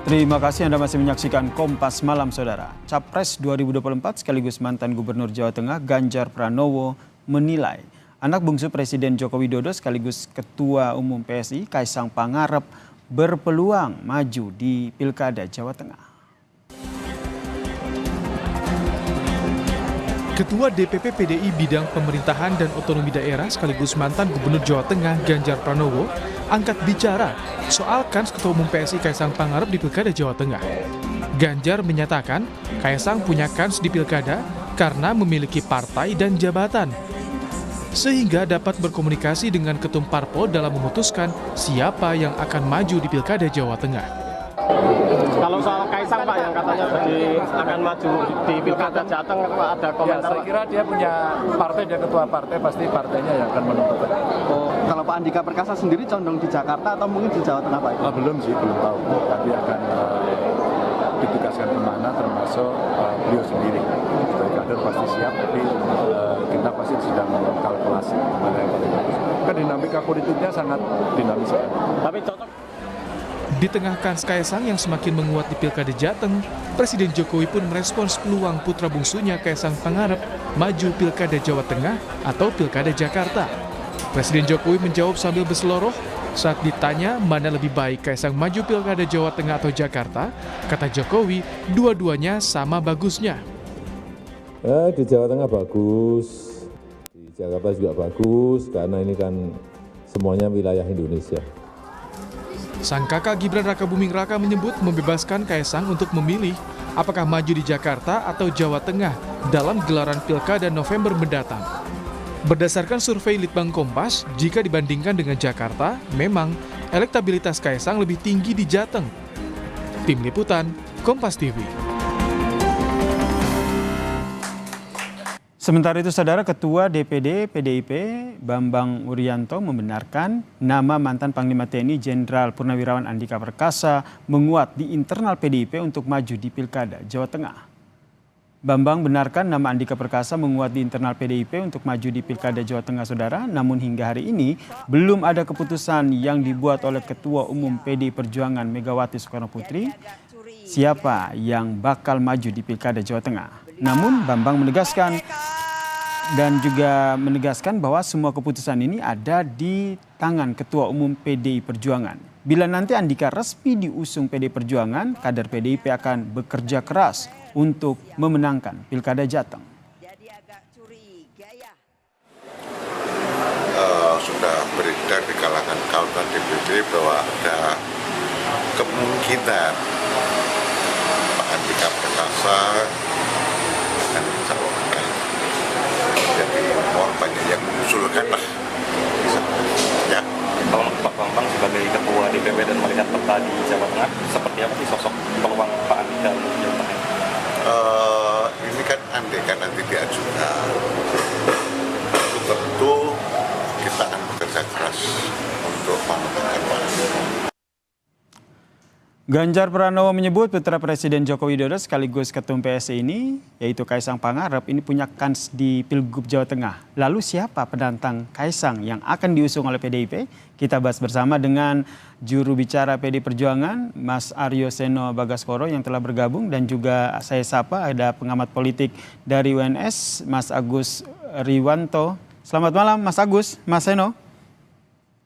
Terima kasih Anda masih menyaksikan Kompas Malam, Saudara. Capres 2024 sekaligus mantan Gubernur Jawa Tengah Ganjar Pranowo menilai anak bungsu Presiden Joko Widodo sekaligus Ketua Umum PSI Kaisang Pangarep berpeluang maju di Pilkada Jawa Tengah. Ketua DPP PDI Bidang Pemerintahan dan Otonomi Daerah sekaligus mantan Gubernur Jawa Tengah Ganjar Pranowo angkat bicara soal kans Ketua Umum PSI Kaisang Pangarep di Pilkada Jawa Tengah. Ganjar menyatakan Kaisang punya kans di Pilkada karena memiliki partai dan jabatan, sehingga dapat berkomunikasi dengan ketum parpol dalam memutuskan siapa yang akan maju di Pilkada Jawa Tengah. Kalau soal Kaisang Pak yang katanya akan maju di Pilkada Jateng, Pak, ada komentar? Ya, saya kira dia punya partai, dia ketua partai, pasti partainya yang akan menentukan. Oh, kalau Pak Andika Perkasa sendiri condong di Jakarta atau mungkin di Jawa Tengah, Pak? Belum sih, belum tahu. Tapi akan ditugaskan kemana, termasuk beliau sendiri. Sebagai kader pasti siap, tapi kita pasti sedang mengkalkulasi mana yang paling bagus. Kan dinamika politiknya sangat dinamis. Tapi cocok. Di tengah kans Kaisang yang semakin menguat di Pilkada Jateng, Presiden Jokowi pun merespons peluang putra bungsunya Kaisang Pangarep maju Pilkada Jawa Tengah atau Pilkada Jakarta. Presiden Jokowi menjawab sambil berseloroh saat ditanya mana lebih baik Kaisang maju Pilkada Jawa Tengah atau Jakarta. Kata Jokowi, dua-duanya sama bagusnya. Di Jawa Tengah bagus, di Jakarta juga bagus, karena ini kan semuanya wilayah Indonesia. Sang kakak Gibran Rakabuming Raka menyebut membebaskan Kaisang untuk memilih apakah maju di Jakarta atau Jawa Tengah dalam gelaran Pilkada November mendatang. Berdasarkan survei Litbang Kompas, jika dibandingkan dengan Jakarta, memang elektabilitas Kaisang lebih tinggi di Jateng. Tim Liputan, Kompas TV. Sementara itu, Saudara, Ketua DPD PDIP Bambang Wuryanto membenarkan nama mantan Panglima TNI Jenderal Purnawirawan Andika Perkasa menguat di internal PDIP untuk maju di Pilkada Jawa Tengah. Bambang benarkan nama Andika Perkasa menguat di internal PDIP untuk maju di Pilkada Jawa Tengah, Saudara. Namun hingga hari ini belum ada keputusan yang dibuat oleh Ketua Umum PDI Perjuangan Megawati Soekarnoputri siapa yang bakal maju di Pilkada Jawa Tengah. Namun Bambang menegaskan bahwa semua keputusan ini ada di tangan Ketua Umum PDI Perjuangan. Bila nanti Andika resmi diusung PDI Perjuangan, kader PDIP akan bekerja keras untuk memenangkan Pilkada Jateng. Sudah beredar di kalangan kawan DPD bahwa ada kemungkinan Pak Andika Perkasa akan dicalonkan. Jadi mohon banyak yang mengusulkan lah. Ya. Kalau Pak Bambang sebagai Ketua DPP dan melihat peta di Jawa Tengah, seperti apa sih sosok peluang Pak Andika di Jawa Tengah? Ini kan andai kan nanti diajukan, tentu kita akan bekerja keras untuk memenangkan Pak Andika. Ganjar Pranowo menyebut putra Presiden Joko Widodo sekaligus Ketum PSI ini, yaitu Kaisang Pangarep, ini punya kans di Pilgub Jawa Tengah. Lalu siapa penantang Kaisang yang akan diusung oleh PDIP? Kita bahas bersama dengan juru bicara PDI Perjuangan, Mas Aryo Seno Bagaskoro yang telah bergabung, dan juga saya sapa ada pengamat politik dari UNS, Mas Agus Riwanto. Selamat malam Mas Agus, Mas Seno.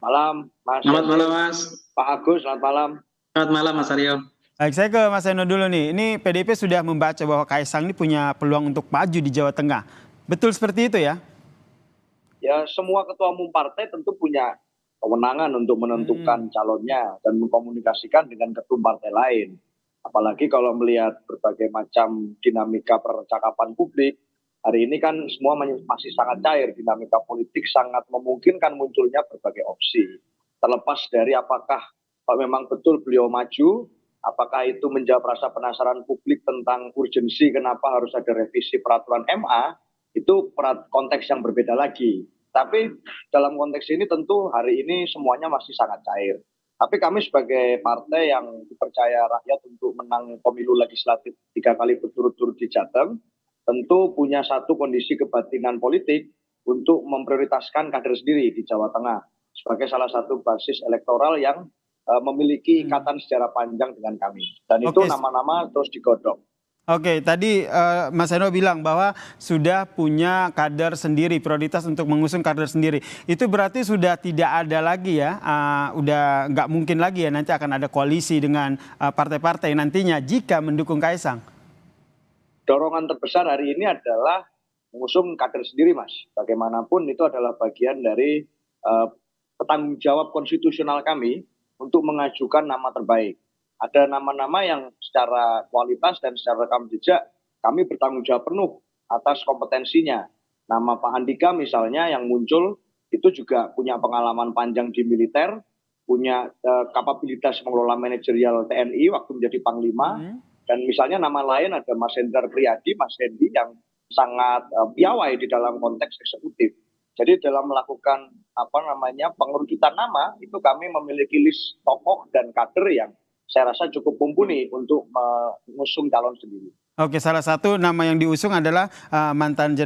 Malam, Mas. Selamat malam, Mas. Pak Agus, selamat malam. Selamat malam, Mas Aryo. Baik, saya ke Mas Seno dulu nih. Ini PDIP sudah membaca bahwa Kaisang ini punya peluang untuk maju di Jawa Tengah. Betul seperti itu ya? Ya, semua ketua umum partai tentu punya kewenangan untuk menentukan calonnya dan mengkomunikasikan dengan ketum partai lain. Apalagi kalau melihat berbagai macam dinamika percakapan publik, hari ini kan semua masih sangat cair, dinamika politik sangat memungkinkan munculnya berbagai opsi. Terlepas dari apakah memang betul beliau maju, apakah itu menjawab rasa penasaran publik tentang urgensi kenapa harus ada revisi peraturan MA, itu konteks yang berbeda lagi. Tapi dalam konteks ini tentu hari ini semuanya masih sangat cair. Tapi kami sebagai partai yang dipercaya rakyat untuk menang pemilu legislatif 3 kali berturut-turut di Jateng, tentu punya satu kondisi kebatinan politik untuk memprioritaskan kader sendiri di Jawa Tengah sebagai salah satu basis elektoral yang memiliki ikatan sejarah panjang dengan kami. Dan itu Oke. nama-nama terus digodok. Oke, tadi Mas Seno bilang bahwa sudah punya kader sendiri, prioritas untuk mengusung kader sendiri. Itu berarti sudah tidak ada lagi ya, udah nggak mungkin lagi ya nanti akan ada koalisi dengan partai-partai nantinya jika mendukung Kaisang. Dorongan terbesar hari ini adalah mengusung kader sendiri, Mas. Bagaimanapun itu adalah bagian dari tanggung jawab konstitusional kami untuk mengajukan nama terbaik. Ada nama-nama yang secara kualitas dan secara rekam jejak kami bertanggung jawab penuh atas kompetensinya. Nama Pak Andika misalnya yang muncul itu juga punya pengalaman panjang di militer, punya kapabilitas mengelola manajerial TNI waktu menjadi Panglima. Dan misalnya nama lain ada Mas Hendrar Priyadi, Mas Hendi yang sangat piawai di dalam konteks eksekutif. Jadi dalam melakukan pengerucutan nama itu kami memiliki list tokoh dan kader yang saya rasa cukup mumpuni untuk mengusung calon sendiri. Oke, salah satu nama yang diusung adalah mantan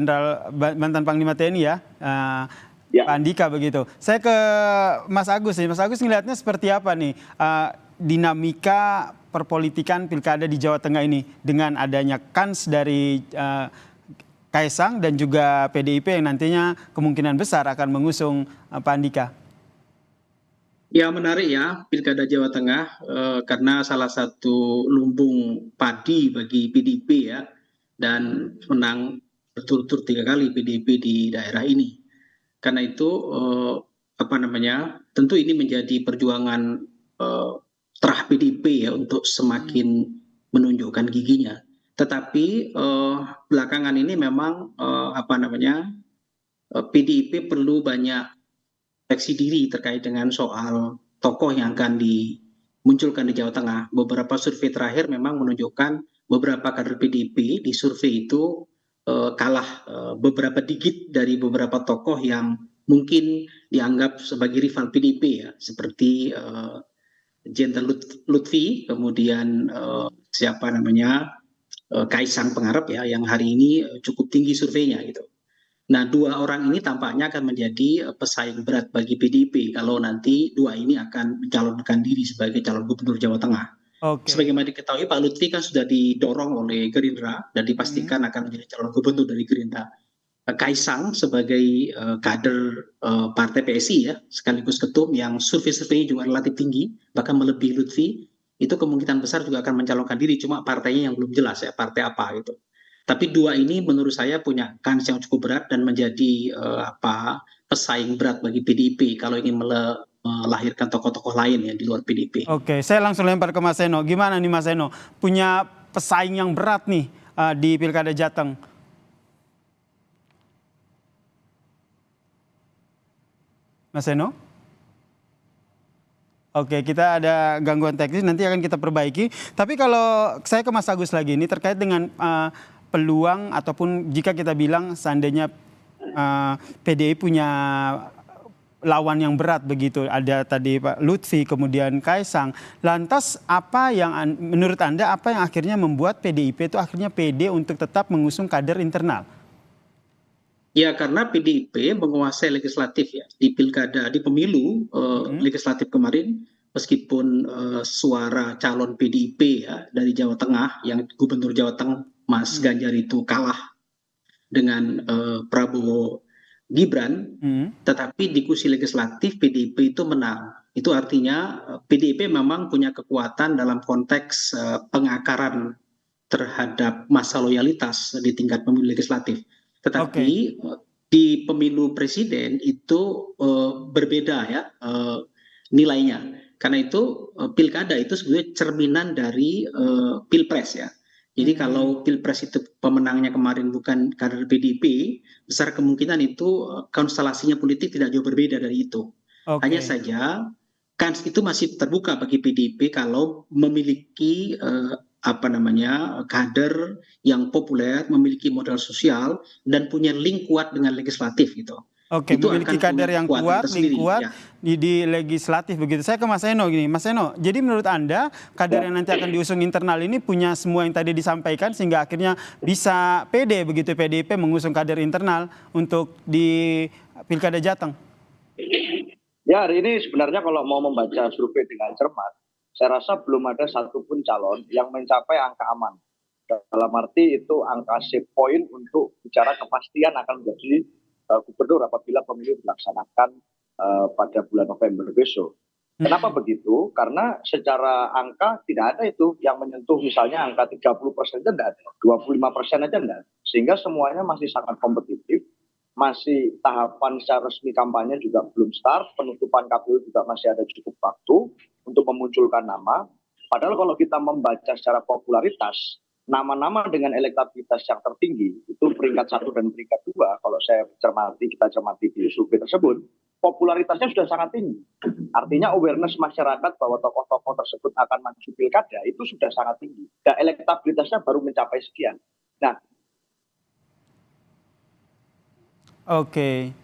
Panglima TNI ya, Ya. Pak Andika begitu. Saya ke Mas Agus nih. Mas Agus ngelihatnya seperti apa nih dinamika perpolitikan pilkada di Jawa Tengah ini dengan adanya kans dari Kaisang dan juga PDIP yang nantinya kemungkinan besar akan mengusung Pak Andika. Ya menarik ya Pilkada Jawa Tengah karena salah satu lumbung padi bagi PDIP ya, dan menang berturut-turut 3 kali PDIP di daerah ini. Karena itu tentu ini menjadi perjuangan terah PDIP ya untuk semakin menunjukkan giginya. Tetapi belakangan ini memang PDIP perlu banyak refleksi diri terkait dengan soal tokoh yang akan dimunculkan di Jawa Tengah. Beberapa survei terakhir memang menunjukkan beberapa kader PDIP di survei itu kalah beberapa digit dari beberapa tokoh yang mungkin dianggap sebagai rival PDIP ya, seperti Jenderal Lutfi, kemudian Kaisang Pangarep ya, yang hari ini cukup tinggi surveinya gitu. Nah, 2 orang ini tampaknya akan menjadi pesaing berat bagi PDIP kalau nanti 2 ini akan mencalonkan diri sebagai calon gubernur Jawa Tengah. Oke. Sebagaimana diketahui Pak Lutfi kan sudah didorong oleh Gerindra dan dipastikan akan menjadi calon gubernur dari Gerindra. Kaisang sebagai kader partai PSI ya, sekaligus ketum yang survei-surveinya juga relatif tinggi, bahkan melebihi Lutfi, itu kemungkinan besar juga akan mencalonkan diri, cuma partainya yang belum jelas ya, partai apa gitu. Tapi 2 ini menurut saya punya kans yang cukup berat dan menjadi pesaing berat bagi PDIP kalau ingin melahirkan tokoh-tokoh lain ya di luar PDIP. Oke, saya langsung lempar ke Mas Seno. Gimana nih Mas Seno? Punya pesaing yang berat nih di Pilkada Jateng. Mas Seno? Oke, kita ada gangguan teknis, nanti akan kita perbaiki. Tapi kalau saya ke Mas Agus lagi, ini terkait dengan peluang ataupun jika kita bilang seandainya PDI punya lawan yang berat begitu, ada tadi Pak Lutfi, kemudian Kaisang. Lantas apa yang menurut Anda apa yang akhirnya membuat PDIP itu akhirnya pede untuk tetap mengusung kader internal? Ya karena PDIP menguasai legislatif ya di pilkada, di pemilu legislatif kemarin, meskipun suara calon PDIP ya dari Jawa Tengah yang gubernur Jawa Tengah Mas Ganjar itu kalah dengan Prabowo Gibran, tetapi di kursi legislatif PDIP itu menang. Itu artinya PDIP memang punya kekuatan dalam konteks pengakaran terhadap masa loyalitas di tingkat pemilu legislatif. Tetapi di pemilu presiden itu berbeda ya nilainya. Karena itu pilkada itu sebenarnya cerminan dari pilpres ya. Jadi kalau pilpres itu pemenangnya kemarin bukan kader PDIP, besar kemungkinan itu konstelasinya politik tidak jauh berbeda dari itu. Hanya saja kans itu masih terbuka bagi PDIP kalau memiliki kader yang populer, memiliki modal sosial dan punya link kuat dengan legislatif gitu. Oke, itu memiliki kader yang kuat, link kuat ya. di legislatif begitu. Saya ke Mas Seno gini, Mas Seno, jadi menurut Anda kader yang nanti akan diusung internal ini punya semua yang tadi disampaikan sehingga akhirnya bisa pede begitu PDIP mengusung kader internal untuk di Pilkada Jateng? Ya, hari ini sebenarnya kalau mau membaca survei dengan cermat, saya rasa belum ada satupun calon yang mencapai angka aman. Dalam arti itu angka save point untuk bicara kepastian akan menjadi gubernur apabila pemilu dilaksanakan pada bulan November besok. Kenapa begitu? Karena secara angka tidak ada itu yang menyentuh misalnya angka 30% aja tidak ada, 25% aja tidak ada. Sehingga semuanya masih sangat kompetitif. Masih tahapan secara resmi kampanye juga belum start, penutupan KPU juga masih ada cukup waktu untuk memunculkan nama. Padahal kalau kita membaca secara popularitas, nama-nama dengan elektabilitas yang tertinggi, itu peringkat 1 dan peringkat 2, kalau kita cermati di survei tersebut, popularitasnya sudah sangat tinggi. Artinya awareness masyarakat bahwa tokoh-tokoh tersebut akan maju pilkada itu sudah sangat tinggi. Dan elektabilitasnya baru mencapai sekian. Nah, oke.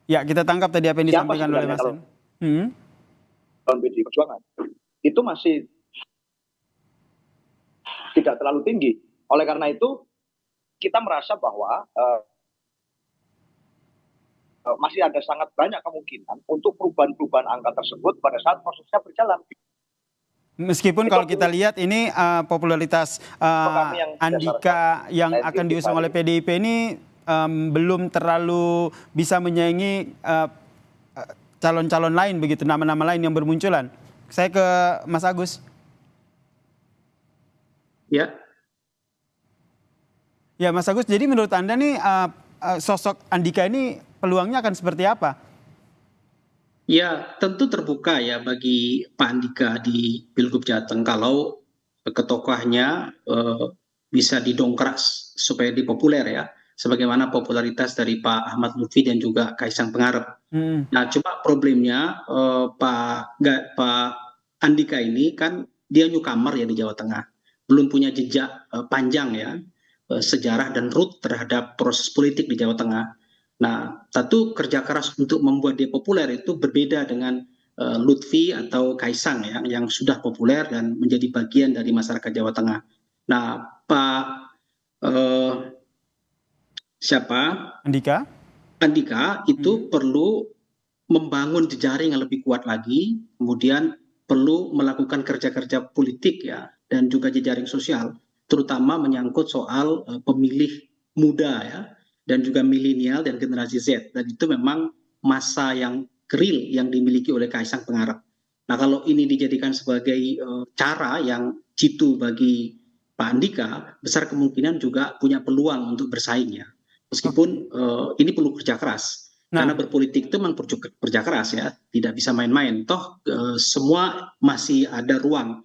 Ya, kita tangkap tadi apa yang disampaikan oleh Mas Sen. Kalau PDI Perjuangan itu masih tidak terlalu tinggi. Oleh karena itu, kita merasa bahwa masih ada sangat banyak kemungkinan untuk perubahan-perubahan angka tersebut pada saat prosesnya berjalan. Meskipun kalau kita lihat ini popularitas Andika yang akan diusung oleh PDIP ini belum terlalu bisa menyaingi calon-calon lain begitu, nama-nama lain yang bermunculan. Saya ke Mas Agus. Ya. Ya, Mas Agus, jadi menurut Anda nih sosok Andika ini peluangnya akan seperti apa? Ya, tentu terbuka ya bagi Pak Andika di Pilgub Jateng kalau ketokohannya bisa didongkrak supaya dipopuler ya, sebagaimana popularitas dari Pak Ahmad Lutfi dan juga Kaisang Pangarep. Nah, cuma problemnya Pak Andika ini kan dia newcomer ya di Jawa Tengah, belum punya jejak panjang ya, sejarah dan root terhadap proses politik di Jawa Tengah. Nah, tentu kerja keras untuk membuat dia populer itu berbeda dengan Lutfi atau Kaisang ya, yang sudah populer dan menjadi bagian dari masyarakat Jawa Tengah. Nah, Pak Andika itu perlu membangun jejaring yang lebih kuat lagi, kemudian perlu melakukan kerja-kerja politik ya, dan juga jejaring sosial, terutama menyangkut soal pemilih muda ya, dan juga milenial dan generasi Z. Dan itu memang masa yang real yang dimiliki oleh Kaisang Pangarep. Nah, kalau ini dijadikan sebagai cara yang jitu bagi Pak Andika, besar kemungkinan juga punya peluang untuk bersaing ya. Meskipun ini perlu kerja keras. Karena berpolitik itu memang kerja keras ya, tidak bisa main-main. Toh semua masih ada ruang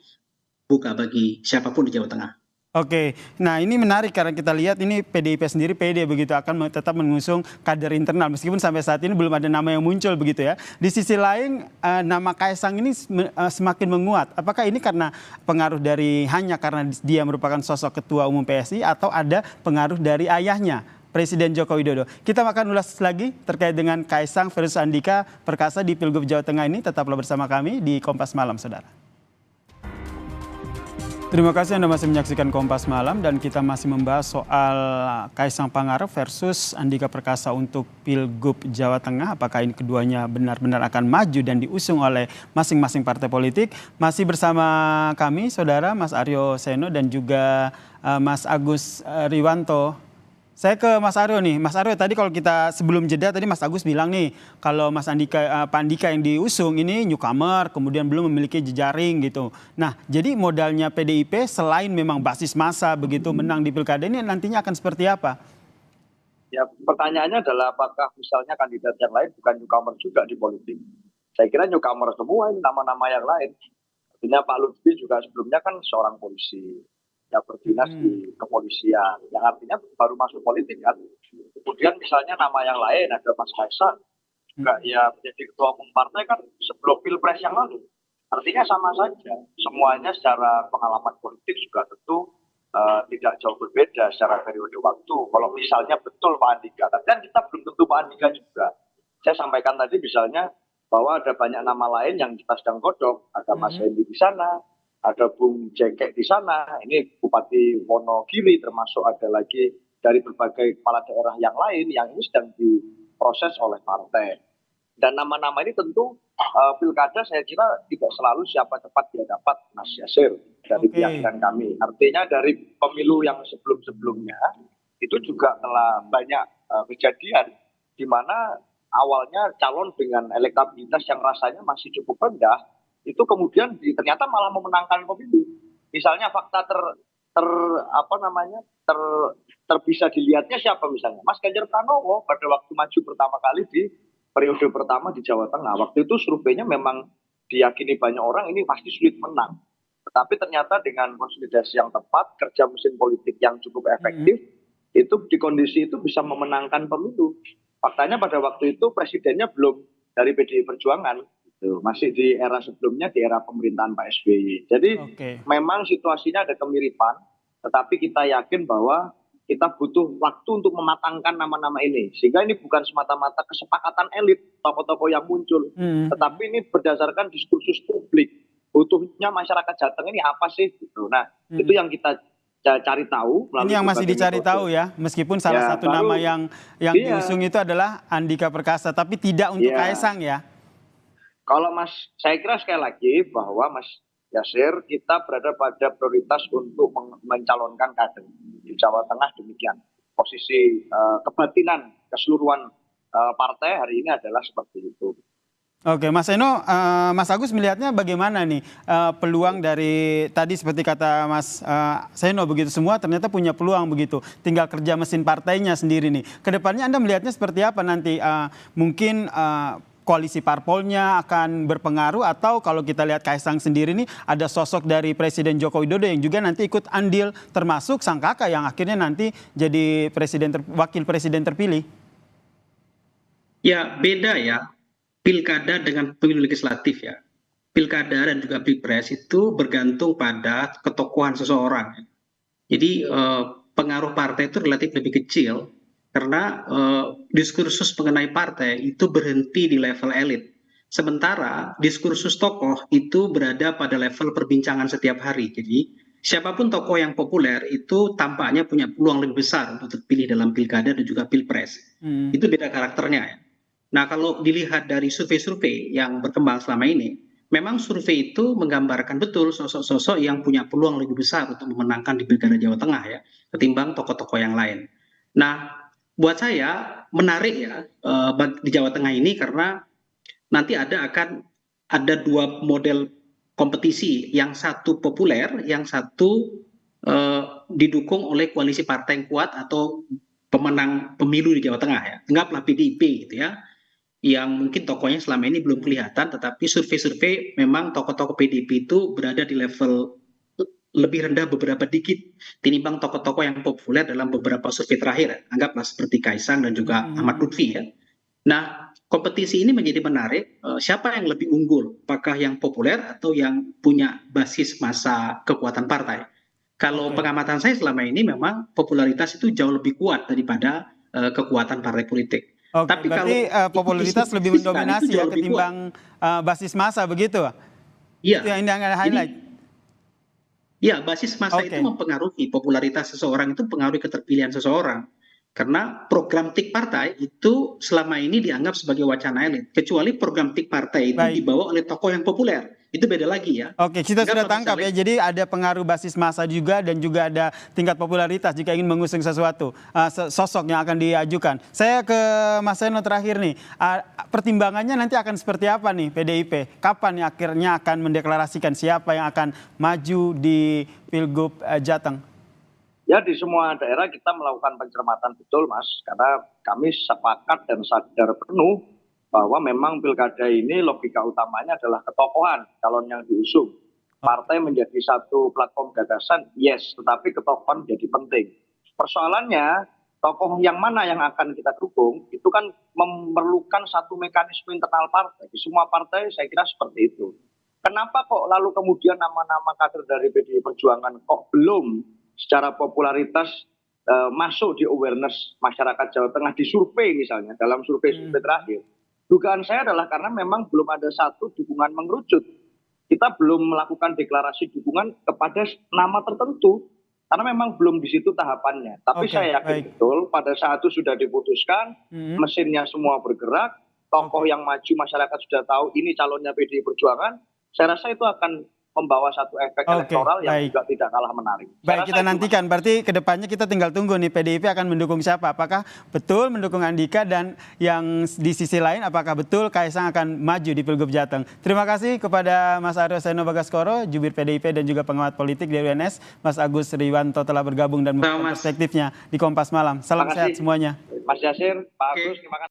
buka bagi siapapun di Jawa Tengah. Oke, nah ini menarik karena kita lihat ini PDIP sendiri pede begitu akan tetap mengusung kader internal meskipun sampai saat ini belum ada nama yang muncul begitu ya. Di sisi lain nama Kaisang ini semakin menguat. Apakah ini karena pengaruh dari hanya karena dia merupakan sosok ketua umum PSI atau ada pengaruh dari ayahnya Presiden Joko Widodo? Kita akan ulas lagi terkait dengan Kaisang versus Andika Perkasa di Pilgub Jawa Tengah ini. Tetaplah bersama kami di Kompas Malam, saudara. Terima kasih Anda masih menyaksikan Kompas Malam dan kita masih membahas soal Kaisang Pangarep versus Andika Perkasa untuk Pilgub Jawa Tengah. Apakah ini keduanya benar-benar akan maju dan diusung oleh masing-masing partai politik? Masih bersama kami, saudara, Mas Aryo Seno dan juga Mas Agus Riwanto. Saya ke Mas Aryo nih. Mas Aryo, tadi kalau kita sebelum jeda tadi Mas Agus bilang nih kalau Pak Andika yang diusung ini newcomer, kemudian belum memiliki jejaring gitu. Nah, jadi modalnya PDIP selain memang basis massa begitu menang di pilkada ini nantinya akan seperti apa? Ya, pertanyaannya adalah apakah misalnya kandidat yang lain bukan newcomer juga di politik? Saya kira newcomer semua ini nama-nama yang lain. Artinya Pak Lutfi juga sebelumnya kan seorang polisi. Ya berdinas di kepolisian, yang artinya baru masuk politik kan. Kemudian misalnya nama yang lain ada Mas Kaisang, juga ya menjadi ketua umum partai kan sebelum pilpres yang lalu. Artinya sama saja, semuanya secara pengalaman politik juga tentu tidak jauh berbeda secara periode waktu. Kalau misalnya betul Pak Andika, dan kita belum tentu Pak Andika juga. Saya sampaikan tadi misalnya bahwa ada banyak nama lain yang kita sedang godok, ada Mas Hendi di sana, ada Bung Jengkek di sana, ini Bupati Wonogiri, termasuk ada lagi dari berbagai kepala daerah yang lain yang ini sedang diproses oleh partai. Dan nama-nama ini tentu pilkada saya kira tidak selalu siapa cepat dia dapat, Mas Yasir, dari keyakinan kami. Artinya dari pemilu yang sebelum-sebelumnya itu juga telah banyak kejadian di mana awalnya calon dengan elektabilitas yang rasanya masih cukup rendah itu kemudian ternyata malah memenangkan pemilu. Misalnya fakta bisa dilihatnya siapa misalnya Mas Ganjar Pranowo pada waktu maju pertama kali di periode pertama di Jawa Tengah. Waktu itu surveinya memang diyakini banyak orang ini pasti sulit menang. Tetapi ternyata dengan konsolidasi yang tepat, kerja mesin politik yang cukup efektif, itu di kondisi itu bisa memenangkan pemilu. Faktanya pada waktu itu presidennya belum dari PDI Perjuangan, gitu. Masih di era sebelumnya, di era pemerintahan Pak SBY. Jadi memang situasinya ada kemiripan, tetapi kita yakin bahwa kita butuh waktu untuk mematangkan nama-nama ini. Sehingga ini bukan semata-mata kesepakatan elit, tokoh-tokoh yang muncul. Tetapi ini berdasarkan diskursus publik. Butuhnya masyarakat Jateng ini apa sih? Gitu. Nah, itu yang kita cari tahu. Ini yang masih dicari tahu ya, meskipun salah satu nama yang diusung itu adalah Andika Perkasa, tapi tidak untuk Kaisang ya. Kalau saya kira sekali lagi bahwa Mas Yasir, kita berada pada prioritas untuk mencalonkan kader di Jawa Tengah demikian. Posisi kebatinan keseluruhan partai hari ini adalah seperti itu. Oke, Mas Eno, Mas Agus melihatnya bagaimana nih peluang dari tadi seperti kata Mas Seno begitu, semua ternyata punya peluang begitu, tinggal kerja mesin partainya sendiri nih. Kedepannya Anda melihatnya seperti apa nanti? Mungkin koalisi parpolnya akan berpengaruh, atau kalau kita lihat Kaisang sendiri nih ada sosok dari Presiden Joko Widodo yang juga nanti ikut andil, termasuk sang kakak yang akhirnya nanti jadi wakil presiden terpilih. Ya beda ya, pilkada dengan pemilu legislatif ya. Pilkada dan juga pilpres itu bergantung pada ketokohan seseorang. Jadi pengaruh partai itu relatif lebih kecil, karena diskursus mengenai partai itu berhenti di level elit. Sementara diskursus tokoh itu berada pada level perbincangan setiap hari. Jadi siapapun tokoh yang populer itu tampaknya punya peluang lebih besar untuk terpilih dalam pilkada dan juga pilpres. Itu beda karakternya ya. Nah, kalau dilihat dari survei-survei yang berkembang selama ini, memang survei itu menggambarkan betul sosok-sosok yang punya peluang lebih besar untuk memenangkan di pilkada Jawa Tengah ya, ketimbang tokoh-tokoh yang lain. Nah, buat saya menarik ya di Jawa Tengah ini, karena nanti akan ada dua model kompetisi, yang satu populer, yang satu didukung oleh koalisi partai yang kuat atau pemenang pemilu di Jawa Tengah ya. Anggaplah PDIP gitu ya, yang mungkin tokohnya selama ini belum kelihatan, tetapi survei-survei memang tokoh-tokoh PDIP itu berada di level lebih rendah beberapa dikit tinimbang tokoh-tokoh yang populer dalam beberapa survei terakhir. Anggaplah seperti Kaisang dan juga Ahmad Lutfi ya. Nah, kompetisi ini menjadi menarik. Siapa yang lebih unggul? Apakah yang populer atau yang punya basis massa kekuatan partai? Kalau pengamatan saya selama ini memang popularitas itu jauh lebih kuat daripada kekuatan partai politik. Tapi berarti kalau popularitas lebih mendominasi ya ketimbang basis massa begitu? Iya. Itu yang Anda highlight. Ya, basis massa itu mempengaruhi popularitas seseorang, itu mempengaruhi keterpilihan seseorang. Karena program tik partai itu selama ini dianggap sebagai wacana elit. Kecuali program tik partai itu dibawa oleh tokoh yang populer. Itu beda lagi ya. Oke, kita sudah tangkap ya. Jadi ada pengaruh basis massa juga, dan juga ada tingkat popularitas jika ingin mengusung sesuatu, sosok yang akan diajukan. Saya ke Mas Seno terakhir nih. Pertimbangannya nanti akan seperti apa nih PDIP? Kapan akhirnya akan mendeklarasikan siapa yang akan maju di Pilgub Jateng? Ya, di semua daerah kita melakukan pencermatan betul, Mas. Karena kami sepakat dan sadar penuh bahwa memang pilkada ini logika utamanya adalah ketokohan calon yang diusung. Partai menjadi satu platform gagasan, yes, tetapi ketokohan menjadi penting. Persoalannya, tokoh yang mana yang akan kita dukung, itu kan memerlukan satu mekanisme internal partai. Di semua partai saya kira seperti itu. Kenapa kok lalu kemudian nama-nama kader dari PDI Perjuangan kok belum secara popularitas masuk di awareness masyarakat Jawa Tengah di survei misalnya, dalam survei-survei terakhir? Dugaan saya adalah karena memang belum ada satu dukungan mengerucut. Kita belum melakukan deklarasi dukungan kepada nama tertentu, karena memang belum di situ tahapannya. Tapi saya yakin betul pada saat itu sudah diputuskan, mesinnya semua bergerak, tokoh yang maju, masyarakat sudah tahu ini calonnya PDI Perjuangan, saya rasa itu akan membawa satu efek elektoral yang juga tidak kalah menarik. Baik, kita nantikan. Berarti kedepannya kita tinggal tunggu nih PDIP akan mendukung siapa. Apakah betul mendukung Andika, dan yang di sisi lain apakah betul Kaisang akan maju di Pilgub Jateng. Terima kasih kepada Mas Aryo Seno Bagaskoro, jubir PDIP dan juga pengamat politik dari UNS. Mas Agus Riwanto telah bergabung dan memberikan perspektifnya di Kompas Malam. Salam sehat semuanya. Mas Yasir, Pak Agus, terima kasih.